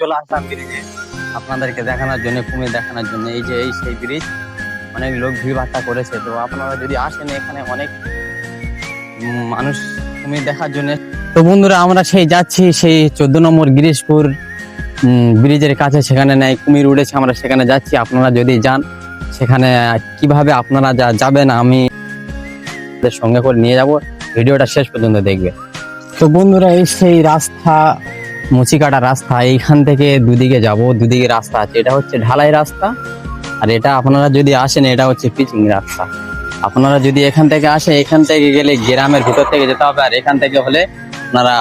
চলে আসলাম ব্রিজে আপনাদেরকে দেখানোর জন্য, কুমির দেখানোর জন্য। এই যে এই সেই ব্রিজ, অনেক লোক ভিড় ভাট্টা করেছে। তো আপনারা যদি আসেন, এখানে অনেক মানুষ কুমির দেখার জন্য। তো বন্ধুরা, আমরা যাচ্ছি সেই 14 নম্বর গিরিশপুর ব্রিজের কাছে, সেখানে নাই কুমির উঠেছে, আমরা সেখানে যাচ্ছি। আপনারা যদি যান সেখানে কিভাবে আপনারা যাবেন আমি সঙ্গে করে নিয়ে যাব, ভিডিওটা শেষ পর্যন্ত দেখবে। তো বন্ধুরা, এই সেই রাস্তা, মুচিকাটা রাস্তা, এইখান থেকে দুদিকে যাব, দুদিকে রাস্তা আছে। এটা হচ্ছে ঢালাই রাস্তা, আর এটা আপনারা যদি আসেন এটা হচ্ছে পিচিং রাস্তা। আপনারা যদি এখান থেকে আসেন, এখান থেকে গেলে গ্রামের ভিতর থেকে যেতে হবে, আর এখান থেকে হলে আপনারা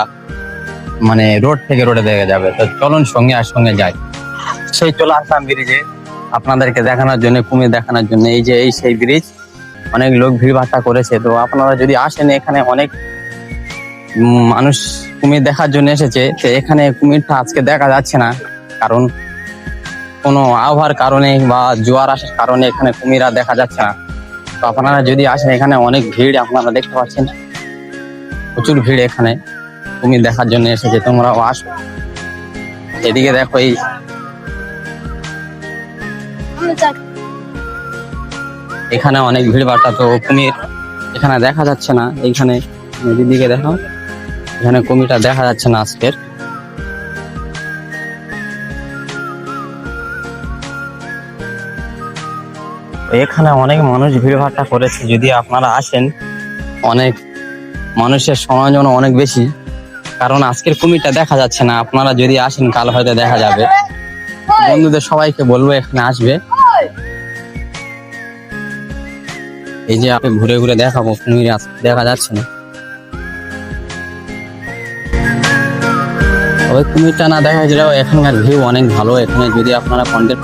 মানে রোড থেকে রোডে দেখে যাবে। তো চলুন সঙ্গে যাই। সেই চলে আসলাম ব্রিজে আপনাদেরকে দেখানোর জন্য, কুমির দেখানোর জন্য। এই যে এই সেই ব্রিজ, অনেক লোক ভিড় ভাট্টা করেছে। তো আপনারা যদি আসেন, এখানে অনেক মানুষ কুমির দেখার জন্য এসেছে। তো এখানে কুমিরটা আজকে দেখা যাচ্ছে না, কারণ কোনো আবহাওয়ার কারণে বা জোয়ার আসার কারণে এখানে কুমিরা দেখা যাচ্ছে না। তো আপনারা যদি আসেন, এখানে অনেক ভিড়, আপনারা দেখতে পাচ্ছেন প্রচুর ভিড়। এখানে কুমির দেখার জন্য এসেছে, তোমরাও আসো। এদিকে দেখো, এই এখানে অনেক ভিড় ভাট্টা। তো কুমির এখানে দেখা যাচ্ছে না। এইখানে এদিকে দেখো, এখানে কুমিরটা দেখা যাচ্ছে না আজকের। এখানে অনেক মানুষ ভিড় ভাট্টা করেছে। যদি আপনারা আসেন, অনেক মানুষের সমাগম অনেক বেশি, কারণ আজকের কুমিরটা দেখা যাচ্ছে না। আপনারা যদি আসেন, কাল হয়তো দেখা যাবে। বন্ধুদের সবাইকে বলবো এখানে আসবে। এই যে আপনি ঘুরে ঘুরে দেখাবো, কুমির দেখা যাচ্ছে না। ওই কুমিরটা না দেখা গেলেও এখানকার ভিউ অনেক ভালো। এখানে যদি আপনারা কন্টেন্ট